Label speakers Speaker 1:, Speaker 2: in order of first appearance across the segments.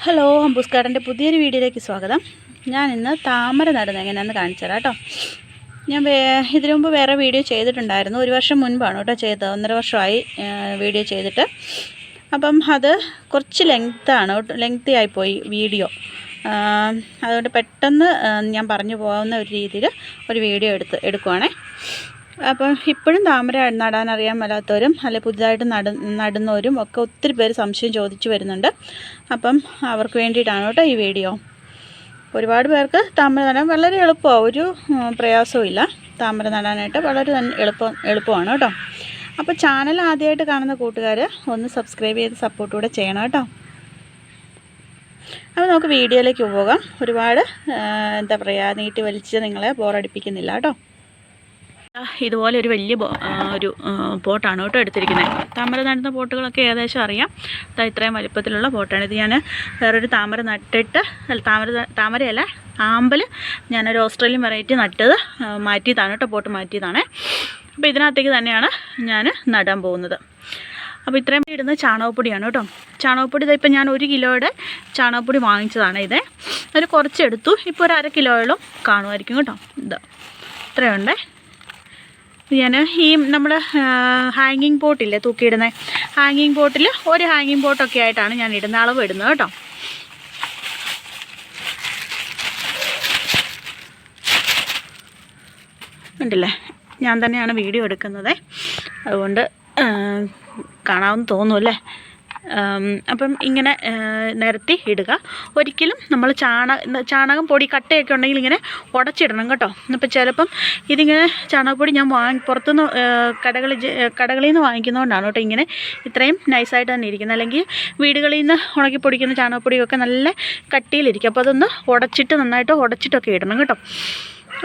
Speaker 1: Hello, അമ്പൂസ് ഗാർഡൻ്റെ പുതിയൊരു വീഡിയോയിലേക്ക് സ്വാഗതം. ഞാൻ ഇന്ന് താമര നടുന്നത് എങ്ങനെയാണെന്ന് കാണിച്ചു തരാം കേട്ടോ. ഞാൻ ഇതിനു മുമ്പ് വേറെ വീഡിയോ ചെയ്തിട്ടുണ്ടായിരുന്നു. 1 വർഷം മുൻപാണ് കേട്ടോ ചെയ്തത്. 1.5 വർഷമായി വീഡിയോ ചെയ്തിട്ട്. അപ്പം അത് കുറച്ച് ലെങ്തി ആയിപ്പോയി വീഡിയോ. അതുകൊണ്ട് പെട്ടെന്ന് ഞാൻ പറഞ്ഞു പോകുന്ന ഒരു രീതിയിൽ ഒരു വീഡിയോ എടുക്കുവാണേ. അപ്പം ഇപ്പോഴും താമര നടാൻ അറിയാൻ മേലാത്തവരും അല്ലെങ്കിൽ പുതുതായിട്ട് നടുന്നവരും ഒക്കെ ഒത്തിരി പേര് സംശയം ചോദിച്ചു വരുന്നുണ്ട്. അപ്പം അവർക്ക് വേണ്ടിയിട്ടാണ് കേട്ടോ ഈ വീഡിയോ. ഒരുപാട് പേർക്ക് താമര നടാൻ വളരെ എളുപ്പമാണ്, ഒരു പ്രയാസവും ഇല്ല. താമര നടാനായിട്ട് വളരെ എളുപ്പമാണ് കേട്ടോ. അപ്പോൾ ചാനൽ ആദ്യമായിട്ട് കാണുന്ന കൂട്ടുകാർ ഒന്ന് സബ്സ്ക്രൈബ് ചെയ്ത് സപ്പോർട്ട് കൂടെ ചെയ്യണം കേട്ടോ. അപ്പോൾ നമുക്ക് വീഡിയോയിലേക്ക് പോകാം. ഒരുപാട് എന്താ പറയുക, നീട്ടി വലിച്ച് നിങ്ങളെ ബോറടിപ്പിക്കുന്നില്ല കേട്ടോ. ഇതുപോലെ ഒരു വലിയ ഒരു പോട്ടാണ് കേട്ടോ എടുത്തിരിക്കുന്നത്. താമര നടുന്ന പോട്ടുകളൊക്കെ ഏകദേശം അറിയാം. ഇത്രയും വലിപ്പത്തിലുള്ള പോട്ടാണ് ഇത്. ഞാൻ വേറൊരു താമര നട്ടിട്ട്, താമരയല്ല, ആമ്പൽ ഞാനൊരു ഓസ്ട്രേലിയൻ വെറൈറ്റി നട്ടത് മാറ്റിയതാണ് കേട്ടോ, പോട്ട് മാറ്റിയതാണ്. അപ്പോൾ ഇതിനകത്തേക്ക് തന്നെയാണ് ഞാൻ നടാൻ പോകുന്നത്. അപ്പോൾ ഇത്രയും ഇടുന്നത് ചാണകപ്പൊടിയാണ് കേട്ടോ. ചാണകപ്പൊടി ഇപ്പം ഞാൻ 1 കിലോയുടെ ചാണകപ്പൊടി വാങ്ങിച്ചതാണ്. അതിൽ കുറച്ചെടുത്തു. ഇപ്പോൾ ഒരു 1/2 കിലോയോളം കാണുമായിരിക്കും കേട്ടോ. ഇത്രയുണ്ടേ. ഞാൻ ഈ നമ്മൾ ഹാങ്ങിങ് പോട്ടില്ലേ, തൂക്കിയിടുന്നത്, ഹാങ്ങിങ് പോട്ടിൽ ഒരു ഹാങ്ങിങ് പോട്ടൊക്കെ ആയിട്ടാണ് ഞാൻ ഇടുന്ന അളവ് ഇടുന്നത് കേട്ടോ. ഉണ്ടല്ലേ, ഞാൻ തന്നെയാണ് വീഡിയോ എടുക്കുന്നത്, അതുകൊണ്ട് കാണാമെന്ന് തോന്നുമല്ലേ. അപ്പം ഇങ്ങനെ നിരത്തി ഇടുക. ഒരിക്കലും നമ്മൾ ചാണകം പൊടി കട്ടയൊക്കെ ഉണ്ടെങ്കിൽ ഇങ്ങനെ ഉടച്ചിടണം കേട്ടോ. അപ്പോൾ ചിലപ്പം ഇതിങ്ങനെ ചാണകപ്പൊടി ഞാൻ പുറത്തുനിന്ന് കടകളിൽ നിന്ന് വാങ്ങിക്കുന്നതുകൊണ്ടാണ് കേട്ടോ ഇങ്ങനെ ഇത്രയും നൈസായിട്ട് തന്നെ ഇരിക്കുന്നത്. അല്ലെങ്കിൽ വീടുകളിൽ നിന്ന് ഉണക്കി പൊടിക്കുന്ന ചാണകപ്പൊടിയൊക്കെ നല്ല കട്ടിയിലിരിക്കും. അപ്പോൾ അതൊന്ന് നന്നായിട്ട് ഉടച്ചിട്ടൊക്കെ ഇടണം കേട്ടോ.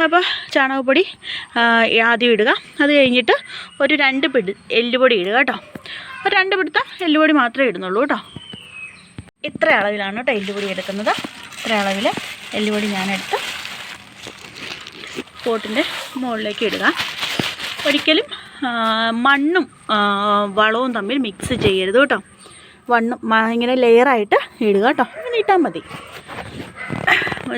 Speaker 1: അപ്പോൾ ചാണകപ്പൊടി ആദ്യം ഇടുക. അത് കഴിഞ്ഞിട്ട് ഒരു 2 പിടി എല്ലുപൊടി ഇടുക കേട്ടോ. ഒരു 2 പിടുത്തം എല്ലുപൊടി മാത്രമേ ഇടുന്നുള്ളൂ കേട്ടോ. ഇത്ര അളവിലാണ് കേട്ടോ എല്ലുപൊടി എടുക്കുന്നത്. ഇത്ര അളവിൽ എല്ലുപൊടി ഞാനെടുത്ത് പോട്ടിൻ്റെ മുകളിലേക്ക് ഇടുക. ഒരിക്കലും മണ്ണും വളവും തമ്മിൽ മിക്സ് ചെയ്യരുത് കേട്ടോ. ഇങ്ങനെ ലെയറായിട്ട് ഇടുക കേട്ടോ. ഇങ്ങനെ ഇട്ടാൽ മതി.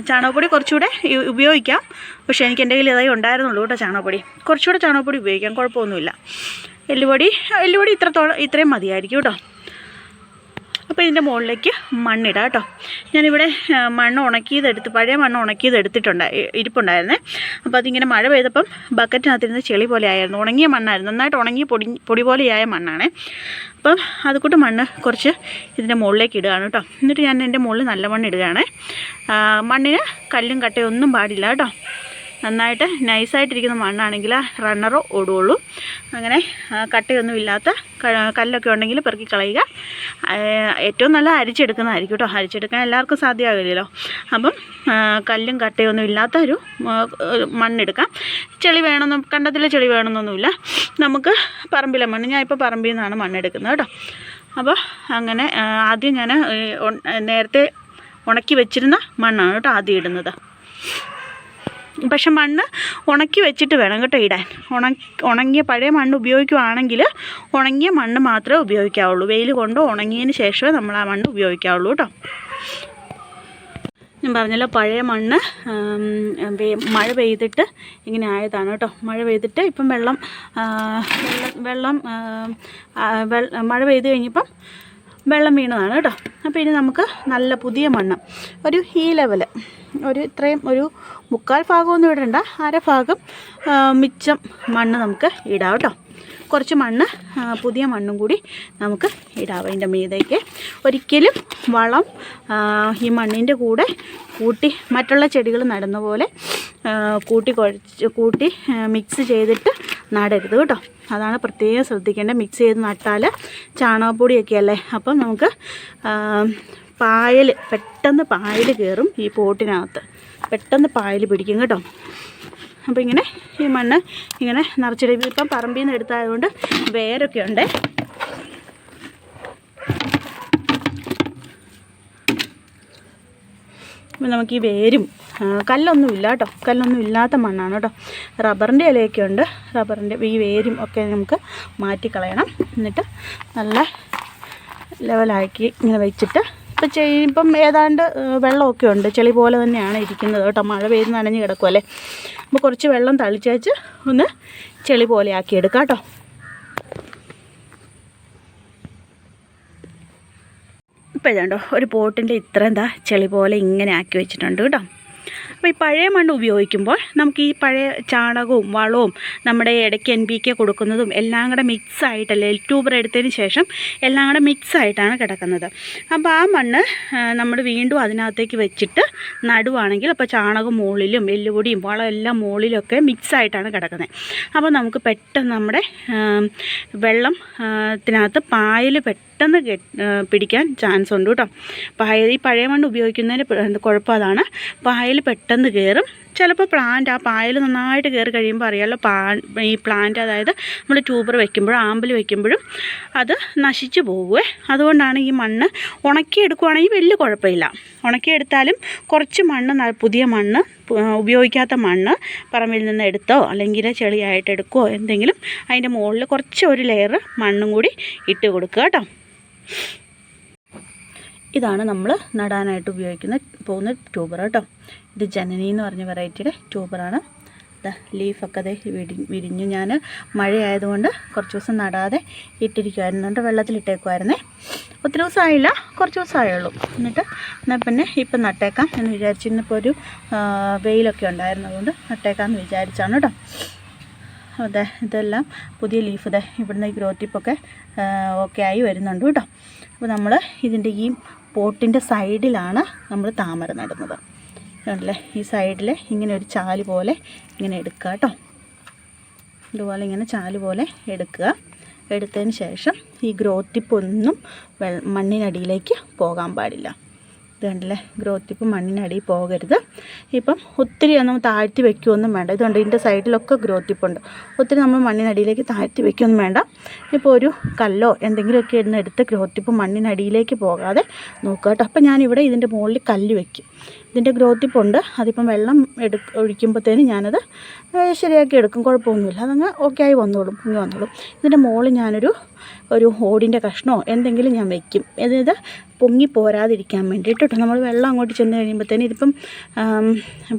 Speaker 1: ചാണകപ്പൊടി കുറച്ചുകൂടെ ഉപയോഗിക്കാം, പക്ഷേ എനിക്ക് എൻ്റെ കയ്യിൽ ഇതായി ഉണ്ടായിരുന്നുള്ളൂ കേട്ടോ ചാണകപ്പൊടി. കുറച്ചുകൂടെ ചാണകപ്പൊടി ഉപയോഗിക്കാം, കുഴപ്പമൊന്നുമില്ല. എല്ലുപൊടി ഇത്രയും മതിയായിരിക്കും കേട്ടോ. അപ്പോൾ ഇതിൻ്റെ മുകളിലേക്ക് മണ്ണിടാം കേട്ടോ. ഞാനിവിടെ പഴയ മണ്ണ് ഉണക്കിയതെടുത്തിട്ടുണ്ട്, ഇരിപ്പുണ്ടായിരുന്നേ. അപ്പോൾ അതിങ്ങനെ മഴ പെയ്തപ്പം ബക്കറ്റിനകത്തിരുന്ന് ചെളി പോലെ ആയിരുന്നു. ഉണങ്ങിയ മണ്ണായിരുന്നു, നന്നായിട്ട് ഉണങ്ങിയ പൊടി പോലെയായ മണ്ണാണ്. അപ്പം അതുകൂട്ട് മണ്ണ് കുറച്ച് ഇതിൻ്റെ മുകളിലേക്ക് ഇടുകയാണ് കേട്ടോ. എന്നിട്ട് ഞാൻ എൻ്റെ മുകളിൽ നല്ല മണ്ണ് ഇടുകയാണ്. മണ്ണിന് കല്ലും കട്ടയും ഒന്നും പാടില്ല കേട്ടോ. നന്നായിട്ട് നൈസായിട്ടിരിക്കുന്ന മണ്ണാണെങ്കിൽ റണ്ണറോ ഓടുകയുള്ളൂ. അങ്ങനെ കട്ടയൊന്നും ഇല്ലാത്ത കല്ലൊക്കെ ഉണ്ടെങ്കിൽ പെറുക്കി കളയുക. ഏറ്റവും നല്ല അരിച്ചെടുക്കുന്നതായിരിക്കും കേട്ടോ. അരിച്ചെടുക്കാൻ എല്ലാവർക്കും സാധ്യമാകില്ലല്ലോ. അപ്പം കല്ലും കട്ടയൊന്നും ഇല്ലാത്ത ഒരു മണ്ണെടുക്കാം. കണ്ടത്തിലെ ചെളി വേണമെന്നൊന്നുമില്ല. നമുക്ക് പറമ്പിലെ മണ്ണ്, ഞാൻ ഇപ്പോൾ പറമ്പിൽ നിന്നാണ് മണ്ണെടുക്കുന്നത് കേട്ടോ. അപ്പോൾ അങ്ങനെ ആദ്യം ഞാൻ നേരത്തെ ഉണക്കി വെച്ചിരുന്ന മണ്ണാണ് കേട്ടോ ആദ്യം ഇടുന്നത്. പക്ഷെ മണ്ണ് ഉണക്കി വെച്ചിട്ട് വേണം കേട്ടോ ഇടാൻ. ഉണങ്ങിയ പഴയ മണ്ണ് ഉപയോഗിക്കുകയാണെങ്കിൽ ഉണങ്ങിയ മണ്ണ് മാത്രമേ ഉപയോഗിക്കാവുള്ളൂ. വെയിൽ കൊണ്ട് ഉണങ്ങിയതിന് ശേഷമേ നമ്മൾ ആ മണ്ണ് ഉപയോഗിക്കാവുള്ളൂ കേട്ടോ. ഞാൻ പറഞ്ഞല്ലോ, പഴയ മണ്ണ് മഴ പെയ്തിട്ട് ഇങ്ങനെ ആയതാണ് കേട്ടോ. മഴ പെയ്തിട്ട് ഇപ്പം മഴ പെയ്ത് കഴിഞ്ഞപ്പം വെള്ളം വീണതാണ് കേട്ടോ. അപ്പോൾ ഇനി നമുക്ക് നല്ല പുതിയ മണ്ണ് ഈ ലെവല് ഇത്രയും ഒരു 3/4 ഭാഗമൊന്നും ഇടണ്ട, 1/2 ഭാഗം മിച്ചം മണ്ണ് നമുക്ക് ഇടാം കേട്ടോ. കുറച്ച് മണ്ണ്, പുതിയ മണ്ണും കൂടി നമുക്ക് ഇടാം അതിൻ്റെ മീതേക്ക്. ഒരിക്കലും വളം ഈ മണ്ണിൻ്റെ കൂടെ മറ്റുള്ള ചെടികൾ നടുന്ന പോലെ കൂട്ടി മിക്സ് ചെയ്തിട്ട് നടരുത് കേട്ടോ. അതാണ് പ്രത്യേകം ശ്രദ്ധിക്കേണ്ടത്. മിക്സ് ചെയ്ത് നട്ടാൽ ചാണകപ്പൊടിയൊക്കെ അല്ലേ, അപ്പം നമുക്ക് പെട്ടെന്ന് പായൽ കയറും ഈ പോട്ടിനകത്ത്, പെട്ടെന്ന് പായൽ പിടിക്കും കേട്ടോ. അപ്പോൾ ഇങ്ങനെ ഈ മണ്ണ് ഇങ്ങനെ നിറച്ചിടും. ഇപ്പം പറമ്പിൽ നിന്ന് എടുത്തായതുകൊണ്ട് വേരൊക്കെ ഉണ്ട്. അപ്പം നമുക്ക് ഈ വേരും കല്ലൊന്നുമില്ല കേട്ടോ, കല്ലൊന്നും ഇല്ലാത്ത മണ്ണാണ് കേട്ടോ. റബ്ബറിൻ്റെ ഇലയൊക്കെ ഉണ്ട്. റബ്ബറിൻ്റെ ഈ വേരും ഒക്കെ നമുക്ക് മാറ്റിക്കളയണം. എന്നിട്ട് നല്ല ലെവലാക്കി ഇങ്ങനെ വെച്ചിട്ട് ഇപ്പം ഏതാണ്ട് വെള്ളമൊക്കെ ഉണ്ട്, ചെളി പോലെ തന്നെയാണ് ഇരിക്കുന്നത് കേട്ടോ. മഴ പെയ്ത് നനഞ്ഞ് കിടക്കുമല്ലേ. അപ്പോൾ കുറച്ച് വെള്ളം തളിച്ചേച്ച് ഒന്ന് ചെളി പോലെ ആക്കിയെടുക്കാം കേട്ടോ. ഇപ്പോൾ ഇതുണ്ടോ ഒരു പോട്ടിൻ്റെ ഇത്ര ചെളി പോലെ ഇങ്ങനെ ആക്കി വെച്ചിട്ടുണ്ട് കേട്ടോ. അപ്പോൾ ഈ പഴയ മണ്ണ് ഉപയോഗിക്കുമ്പോൾ നമുക്ക് ഈ പഴയ ചാണകവും വളവും നമ്മുടെ ഇടയ്ക്ക് NPK കൊടുക്കുന്നതും എല്ലാം കൂടെ മിക്സായിട്ടല്ലേ, ട്യൂബർ എടുത്തതിന് ശേഷം എല്ലാം കൂടെ മിക്സായിട്ടാണ് കിടക്കുന്നത്. അപ്പോൾ ആ മണ്ണ് നമ്മൾ വീണ്ടും അതിനകത്തേക്ക് വെച്ചിട്ട് നടുവാണെങ്കിൽ അപ്പോൾ ചാണകം മുകളിലും എല്ലുപൊടിയും വളം എല്ലാം മുകളിലൊക്കെ മിക്സായിട്ടാണ് കിടക്കുന്നത്. അപ്പോൾ നമുക്ക് പെട്ടെന്ന് നമ്മുടെ വെള്ളത്തിനകത്ത് പായൽ പെട്ടെന്ന് പിടിക്കാൻ ചാൻസ് ഉണ്ട് കേട്ടോ. ഈ പഴയ മണ്ണ് ഉപയോഗിക്കുന്നതിന് കുഴപ്പം അതാണ്, പായൽ പെട്ടെന്ന് കയറും. ചിലപ്പോൾ ആ പായൽ നന്നായിട്ട് കയറി കഴിയുമ്പോൾ അറിയാമല്ലോ, ഈ പ്ലാന്റ് അതായത് നമ്മൾ ട്യൂബർ വയ്ക്കുമ്പോഴും ആമ്പൽ വയ്ക്കുമ്പോഴും അത് നശിച്ചു പോകുമേ. അതുകൊണ്ടാണ് ഈ മണ്ണ് ഉണക്കിയെടുക്കുകയാണെങ്കിൽ വലിയ കുഴപ്പമില്ല. ഉണക്കിയെടുത്താലും കുറച്ച് മണ്ണ്, പുതിയ മണ്ണ്, ഉപയോഗിക്കാത്ത മണ്ണ് പറമ്പിൽ നിന്ന് എടുത്തോ അല്ലെങ്കിൽ ചെളിയായിട്ട് എടുക്കുകയോ എന്തെങ്കിലും അതിൻ്റെ മുകളിൽ കുറച്ച് ഒരു ലെയർ മണ്ണും കൂടി ഇട്ട് കൊടുക്കുക കേട്ടോ. ഇതാണ് നമ്മൾ നടാനായിട്ട് പോകുന്ന ട്യൂബർ കേട്ടോ. ഇത് ജനനി എന്ന് പറഞ്ഞ വെറൈറ്റിയുടെ ട്യൂബറാണ്. ലീഫൊക്കെ അതേ വിരിഞ്ഞു. ഞാൻ മഴയായതുകൊണ്ട് കുറച്ച് ദിവസം നടാതെ ഇട്ടിരിക്കുമായിരുന്നു, വെള്ളത്തിലിട്ടേക്കുമായിരുന്നേ. ഒത്തിരി ദിവസമായില്ല, കുറച്ച് ദിവസമായുള്ളൂ. എന്നാൽ പിന്നെ ഇപ്പം നട്ടേക്കാം എന്ന് വിചാരിച്ചു. ഇന്നിപ്പോൾ ഒരു വെയിലൊക്കെ ഉണ്ടായിരുന്നു, അതുകൊണ്ട് നട്ടേക്കാമെന്ന് വിചാരിച്ചാണ് കേട്ടോ. അതെ, ഇതെല്ലാം പുതിയ ലീഫ് ഇതേ ഇവിടുന്ന് ഈ ഗ്രോത്ത് ടിപ്പൊക്കെ ഓക്കെ ആയി വരുന്നുണ്ട് കേട്ടോ. അപ്പോൾ നമ്മൾ ഇതിൻ്റെ ഈ പോട്ടിൻ്റെ സൈഡിലാണ് നമ്മൾ താമര നടുന്നത്. കണ്ടല്ലേ, ഈ സൈഡിൽ ഇങ്ങനെ ഒരു ചാല് പോലെ ഇങ്ങനെ എടുക്കുക കേട്ടോ. ഇതുപോലെ ഇങ്ങനെ ചാല് പോലെ എടുക്കുക. എടുത്തതിന് ശേഷം ഈ ഗ്രോത്ത് ടിപ്പൊന്നും മണ്ണിനടിയിലേക്ക് പോകാൻ പാടില്ല. ഇത് കണ്ടില്ലേ, ഗ്രോത്ത് ടിപ്പ് മണ്ണിനടിയിൽ പോകരുത്. ഇപ്പം ഒത്തിരി ഒന്നും താഴ്ത്തി വയ്ക്കുകയൊന്നും വേണ്ട. ഇതുകൊണ്ട് ഇതിൻ്റെ സൈഡിലൊക്കെ ഗ്രോത്ത് ടിപ്പുണ്ട്. ഒത്തിരി നമ്മൾ മണ്ണിനടിയിലേക്ക് താഴ്ത്തി വയ്ക്കുകയൊന്നും വേണ്ട. ഇപ്പോൾ ഒരു കല്ലോ എന്തെങ്കിലുമൊക്കെ ഇടുന്ന എടുത്ത് ഗ്രോത്ത് ടിപ്പ് മണ്ണിനടിയിലേക്ക് പോകാതെ നോക്കുക കേട്ടോ. അപ്പം ഞാനിവിടെ ഇതിൻ്റെ മുകളിൽ കല്ല് വയ്ക്കും. ഇതിൻ്റെ ഗ്രോത്ത് ടിപ്പുണ്ട്, അതിപ്പം വെള്ളം ഒഴിക്കുമ്പോഴത്തേനും ഞാനത് ശരിയാക്കി എടുക്കും, കുഴപ്പമൊന്നുമില്ല. അതങ്ങ് ഓക്കെ ആയി വന്നോളും, പൊങ്ങി വന്നോളും. ഇതിൻ്റെ മുകളിൽ ഞാനൊരു ഓടിൻ്റെ കഷ്ണമോ എന്തെങ്കിലും ഞാൻ വയ്ക്കും. ഇത് പൊങ്ങി പോരാതിരിക്കാൻ വേണ്ടിയിട്ട് കേട്ടോ. നമ്മൾ വെള്ളം അങ്ങോട്ട് ചെന്ന് കഴിയുമ്പോഴത്തേനും ഇതിപ്പം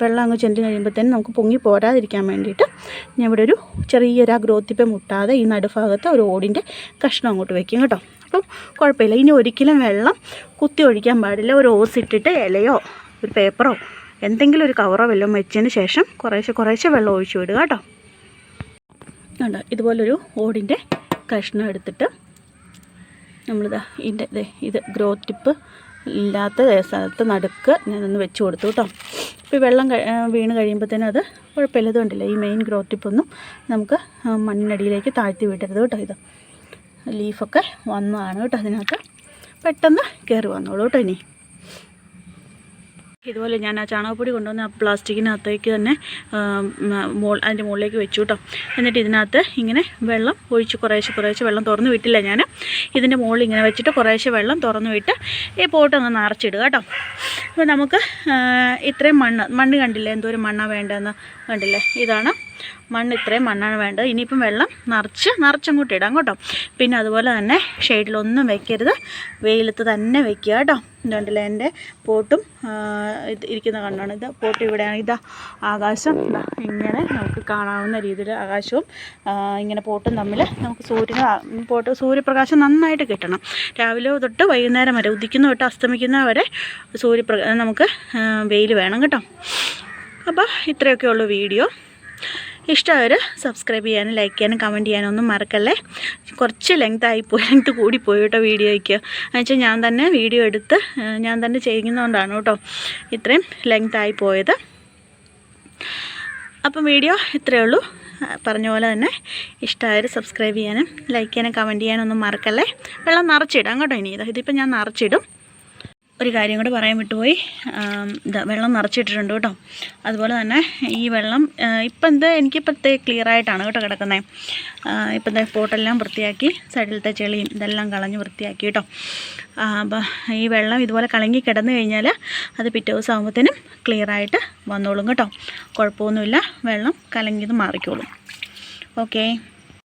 Speaker 1: വെള്ളം അങ്ങ് ചെന്ന് കഴിയുമ്പോഴത്തേനും നമുക്ക് പൊങ്ങി പോരാതിരിക്കാൻ വേണ്ടിയിട്ട് ഞാൻ ഇവിടെ ഒരു ചെറിയൊരു ഗ്രോത്ത് ടിപ്പ് മുട്ടാതെ ഈ നടുഭാഗത്ത് ഒരു ഓടിൻ്റെ കഷ്ണം അങ്ങോട്ട് വയ്ക്കും കേട്ടോ. അപ്പം കുഴപ്പമില്ല. ഇനി ഒരിക്കലും വെള്ളം കുത്തി ഒഴിക്കാൻ പാടില്ല. ഒരു ഓസ് ഇട്ടിട്ട് ഇലയോ ഒരു പേപ്പറോ എന്തെങ്കിലും ഒരു കവറോ വല്ലതും വെച്ചതിന് ശേഷം കുറേശ്ശെ വെള്ളം ഒഴിച്ചു വിടുക കേട്ടോ. കണ്ടോ, ഇതുപോലൊരു ഓടിൻ്റെ കഷ്ണം എടുത്തിട്ട് ഇത് ഗ്രോത്ത് ടിപ്പ് ഇല്ലാത്ത സ്ഥലത്ത് നടുക്ക് ഞാനൊന്ന് വെച്ച് കൊടുത്തു കേട്ടോ. ഇപ്പോൾ വെള്ളം വീണ് കഴിയുമ്പോഴത്തേനും അത് കുഴപ്പമില്ല. ഇത് കണ്ടില്ല, ഈ മെയിൻ ഗ്രോത്ത് ടിപ്പൊന്നും നമുക്ക് മണ്ണിനടിയിലേക്ക് താഴ്ത്തി വിടരുത് കേട്ടോ. ഇത് ലീഫൊക്കെ വന്നതാണ് കേട്ടോ, അതിനകത്ത് പെട്ടെന്ന് കയറി വന്നോളൂ കേട്ടോ. ഇനി ഇതുപോലെ ഞാൻ ആ ചാണകപ്പൊടി കൊണ്ടുവന്ന് ആ പ്ലാസ്റ്റിക്കിനകത്തേക്ക് തന്നെ അതിൻ്റെ മുകളിലേക്ക് വെച്ചു കേട്ടോ. എന്നിട്ട് ഇതിനകത്ത് ഇങ്ങനെ വെള്ളം ഒഴിച്ച് കുറേശ്ശെ വെള്ളം തുറന്ന് വിട്ടില്ല ഞാൻ. ഇതിൻ്റെ മുകളിൽ ഇങ്ങനെ വെച്ചിട്ട് കുറേശ്ശെ വെള്ളം തുറന്ന് വിട്ട് ഈ പോട്ട് ഒന്ന് നിറച്ചിടുക കേട്ടോ. അപ്പോൾ നമുക്ക് ഇത്രയും മണ്ണ് കണ്ടില്ലേ, എന്തോരം മണ്ണാണ് വേണ്ടതെന്ന് കണ്ടില്ലേ. ഇതാണ് മണ്ണ്, ഇത്രയും മണ്ണാണ് വേണ്ടത്. ഇനിയിപ്പം വെള്ളം നിറച്ചങ്ങോട്ട് ഇടാം കേട്ടോ. പിന്നെ അതുപോലെ തന്നെ ഷെയ്ഡിലൊന്നും വെക്കരുത്, വെയിലത്ത് തന്നെ വെക്കുക കേട്ടോ. കണ്ടില്ലേ, എൻ്റെ പോട്ടും ഇരിക്കുന്ന കണ്ണാണ്. ഇത് പോട്ട് ഇവിടെയാണ്. ഇതാ ആകാശം ഇങ്ങനെ നമുക്ക് കാണാവുന്ന രീതിയിൽ ആകാശവും ഇങ്ങനെ പോട്ടും തമ്മിൽ നമുക്ക് സൂര്യപ്രകാശം നന്നായിട്ട് കിട്ടണം. രാവിലെ തൊട്ട് വൈകുന്നേരം വരെ, ഉദിക്കുന്ന തൊട്ട് അസ്തമിക്കുന്ന വരെ നമുക്ക് വെയിൽ വേണം കേട്ടോ. അപ്പോൾ ഇത്രയൊക്കെ ഉള്ളൂ വീഡിയോ. ഇഷ്ടമായവർ സബ്സ്ക്രൈബ് ചെയ്യാനും ലൈക്ക് ചെയ്യാനും കമൻറ്റ് ചെയ്യാനും ഒന്നും മറക്കല്ലേ. കുറച്ച് ലെങ്ത് കൂടിപ്പോയി കേട്ടോ വീഡിയോയ്ക്ക്. എന്നുവെച്ചാൽ ഞാൻ തന്നെ വീഡിയോ എടുത്ത് ഞാൻ തന്നെ ചെയ്യുന്നതുകൊണ്ടാണ് കേട്ടോ ഇത്രയും ലെങ്ത് ആയി പോയത്. അപ്പം വീഡിയോ ഇത്രയേ ഉള്ളൂ. പറഞ്ഞ പോലെ തന്നെ ഇഷ്ടമായവർ സബ്സ്ക്രൈബ് ചെയ്യാനും ലൈക്ക് ചെയ്യാനും കമൻറ്റ് ചെയ്യാനും ഒന്നും മറക്കല്ലേ. വെള്ളം നിറച്ചിടാം കേട്ടോ. ഇതിപ്പോൾ ഞാൻ നിറച്ചിടും. ഒരു കാര്യം കൂടെ പറയാൻ വിട്ടുപോയി, വെള്ളം നിറച്ചിട്ടിട്ടുണ്ട് കേട്ടോ. അതുപോലെ തന്നെ ഈ വെള്ളം എനിക്കിപ്പോൾ ക്ലിയറായിട്ടാണ് കേട്ടോ കിടക്കുന്നത്. ഇപ്പം പോട്ടെല്ലാം വൃത്തിയാക്കി സൈഡിലത്തെ ചെളിയും ഇതെല്ലാം കളഞ്ഞ് വൃത്തിയാക്കി കേട്ടോ. അപ്പോൾ ഈ വെള്ളം ഇതുപോലെ കലങ്ങി കിടന്നു കഴിഞ്ഞാൽ അത് പിറ്റേ ദിവസം ആകുമ്പോഴത്തേനും ക്ലിയറായിട്ട് വന്നോളും കേട്ടോ. കുഴപ്പമൊന്നുമില്ല, വെള്ളം കലങ്ങിയത് മാറിക്കോളും. ഓക്കേ.